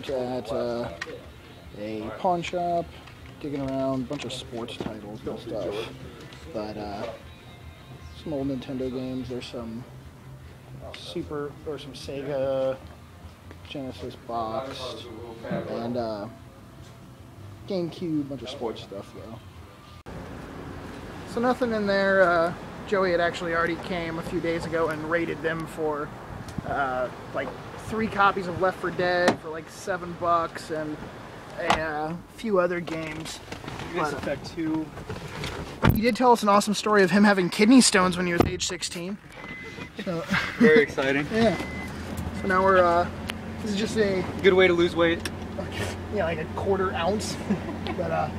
out at a pawn shop, digging around, a bunch of sports titles and stuff. But some old Nintendo games. There's some some Sega Genesis boxed, and GameCube, bunch of sports stuff though. So nothing in there. Joey had actually already came a few days ago and rated them for like 3 copies of Left 4 Dead for like $7, and a few other games. Mass Effect 2. He did tell us an awesome story of him having kidney stones when he was age 16. So, very exciting. Yeah. So now we're, this is just a... good way to lose weight. Yeah, like a 1/4 ounce. But,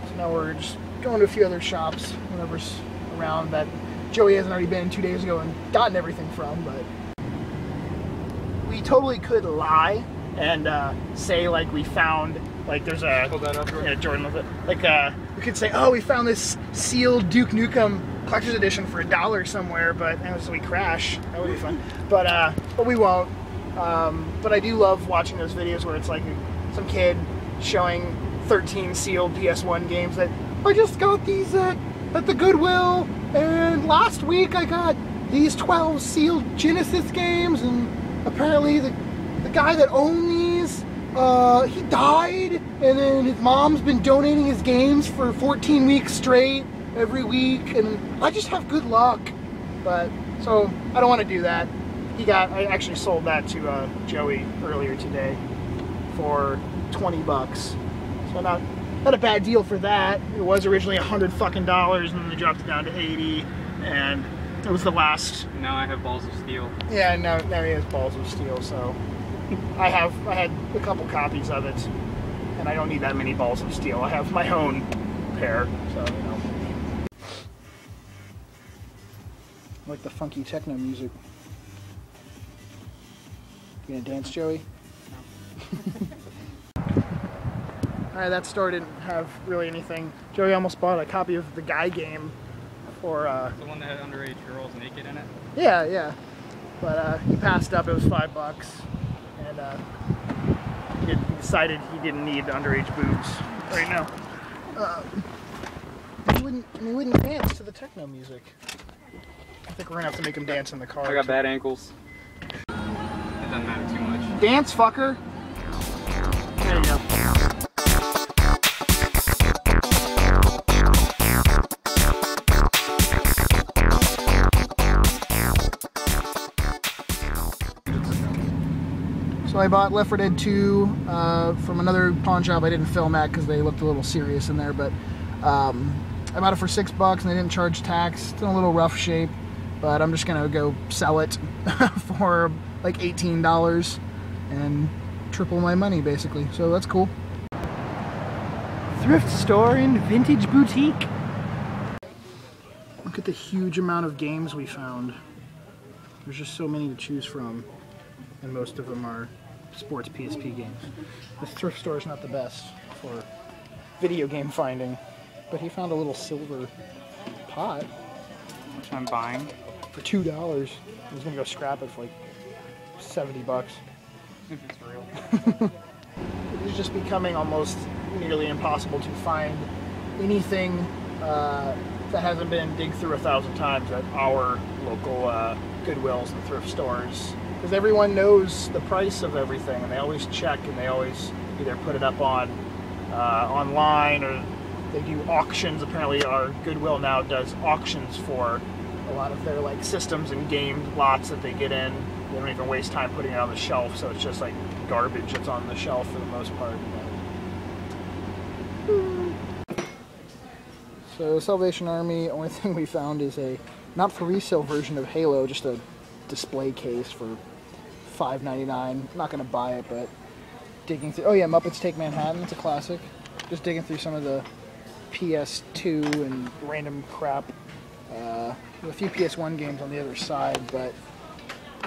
so now we're just going to a few other shops, whatever's around that Joey hasn't already been 2 days ago and gotten everything from, but... We totally could lie and say, like, we found... Like, there's a... Hold that up, Jordan. Yeah, Jordan with it. Like, we could say, oh, we found this sealed Duke Nukem Collector's Edition for $1 somewhere, but so we crash. That would be fun. But we won't. But I do love watching those videos where it's like some kid showing 13 sealed PS1 games that I just got these at the Goodwill, and last week I got these 12 sealed Genesis games, and apparently the guy that owned these, he died, and then his mom's been donating his games for 14 weeks straight every week, and I just have good luck. But so I don't want to do that. I actually sold that to Joey earlier today for $20. So not a bad deal for that. It was originally $100 fucking, and then they dropped it down to 80, and it was the last. Now I have balls of steel. Yeah, now he has balls of steel. So I had a couple copies of it, and I don't need that many balls of steel. I have my own pair, so you know. I like the funky techno music. You gonna dance, Joey? No. Alright, that store didn't have really anything. Joey almost bought a copy of the Guy game for the one that had underage girls naked in it? Yeah, yeah. But he passed up, it was $5, and he decided he didn't need underage boobs right now. He wouldn't dance to the techno music. I think we're gonna have to make him dance in the car. I got bad ankles. It doesn't matter too much. Dance, fucker. There you go. So I bought Left 4 Dead 2 from another pawn shop I didn't film at because they looked a little serious in there, but I bought it for $6 and they didn't charge tax. It's in a little rough shape, but I'm just gonna go sell it for like $18 and triple my money basically, so that's cool. Thrift store and vintage boutique. Look at the huge amount of games we found. There's just so many to choose from, and most of them are sports PSP games. This thrift store is not the best for video game finding, but he found a little silver pot. Which I'm buying. For $2. I was gonna go scrap it for like $70. If it's real. It is just becoming almost nearly impossible to find anything that hasn't been digged through 1,000 times at our local Goodwills and thrift stores. Because everyone knows the price of everything, and they always check, and they always either put it up on online, or they do auctions. Apparently our Goodwill now does auctions for a lot of their like systems and game lots that they get in. They don't even waste time putting it on the shelf, so it's just like garbage that's on the shelf for the most part. So Salvation Army, only thing we found is a not for resale version of Halo, just a display case for $5.99. Not gonna buy it, but digging through. Oh yeah, Muppets Take Manhattan. It's a classic. Just digging through some of the PS2 and random crap. A few PS1 games on the other side, but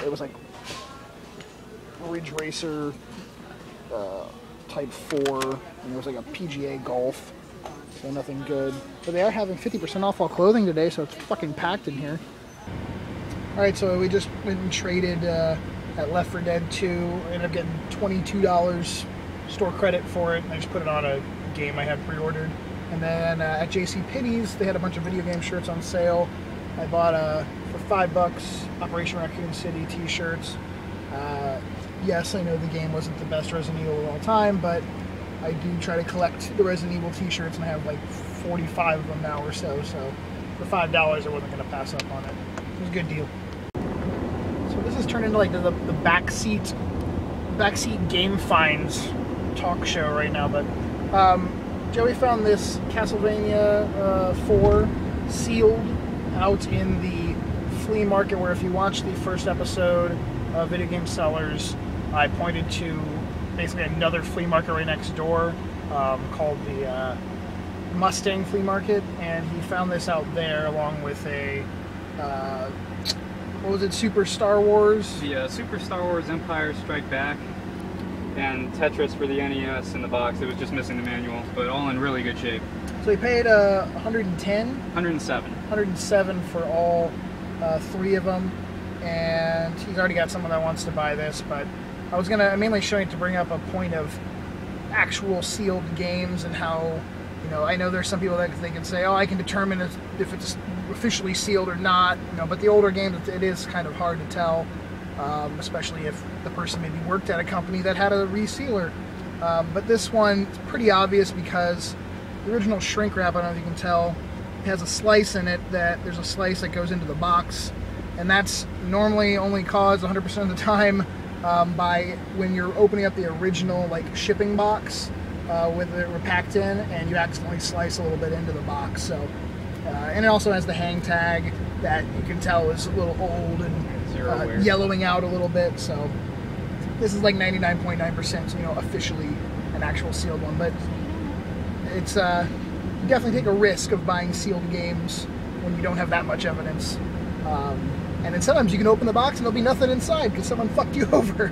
it was like Ridge Racer Type 4, and there was like a PGA Golf, so nothing good. But they are having 50% off all clothing today, so it's fucking packed in here. Alright, so we just went and traded at Left 4 Dead 2. I ended up getting $22 store credit for it. I just put it on a game I had pre-ordered. And then at JCPenney's, they had a bunch of video game shirts on sale. I bought for $5 Operation Raccoon City t-shirts. Yes, I know the game wasn't the best Resident Evil of all time, but I do try to collect the Resident Evil t-shirts, and I have like 45 of them now or so. So for $5, I wasn't going to pass up on it. It was a good deal. So this has turned into like the backseat game finds talk show right now. But Joey found this Castlevania 4 sealed out in the flea market, where if you watch the first episode of Video Game Sellers, I pointed to basically another flea market right next door called the Mustang Flea Market, and he found this out there along with a what was it, Super Star Wars? The Super Star Wars Empire Strike Back and Tetris for the NES in the box. It was just missing the manual, but all in really good shape. So he paid $110? $107 for all 3 of them, and he's already got someone that wants to buy this. But I'm mainly showing it to bring up a point of actual sealed games and how, you know, I know there's some people that they can say, oh, I can determine if it's officially sealed or not, you know, but the older games, it is kind of hard to tell, especially if the person maybe worked at a company that had a resealer. But this one, it's pretty obvious because the original shrink wrap, I don't know if you can tell, it has a slice in it there's a slice that goes into the box, and that's normally only caused 100% of the time by when you're opening up the original like shipping box with it packed in, and you accidentally slice a little bit into the box. So, and it also has the hang tag that you can tell is a little old and yellowing out a little bit. So this is like 99.9%, you know, officially an actual sealed one. But it's you definitely take a risk of buying sealed games when you don't have that much evidence. And then sometimes you can open the box and there'll be nothing inside because someone fucked you over.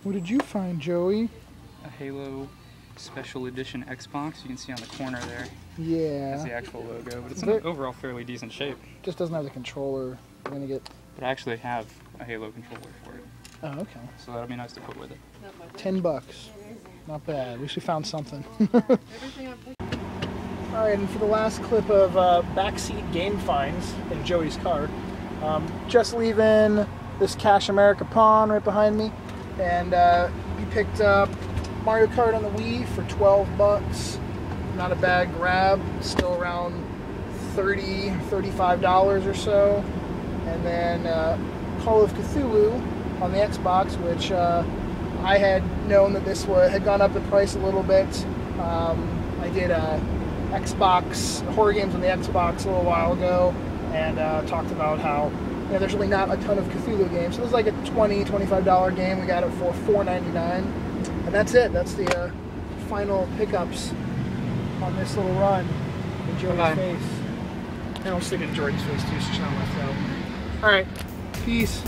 What did you find, Joey? A Halo Special Edition Xbox. You can see on the corner there. Yeah. That's the actual logo, but it's in overall fairly decent shape. Just doesn't have the controller. I'm gonna get. But I actually have a Halo controller for it. Oh, okay. So that'll be nice to put with it. $10. Not bad. At least we found something. Alright, and for the last clip of backseat game finds in Joey's car, just leaving this Cash America pawn right behind me, and he picked up Mario Kart on the Wii for $12. Not a bad grab, still around $30, $35 or so. And then Call of Cthulhu on the Xbox, which I had known that this had gone up in price a little bit. I did Xbox horror games on the Xbox a little while ago, and talked about how, you know, there's really not a ton of Cthulhu games. So it was like a $20, $25 game. We got it for $4.99, and that's it. That's the final pickups on this little run in Joey's face. And I'll stick it in Jordan's face too, so she's not left out. All right, peace.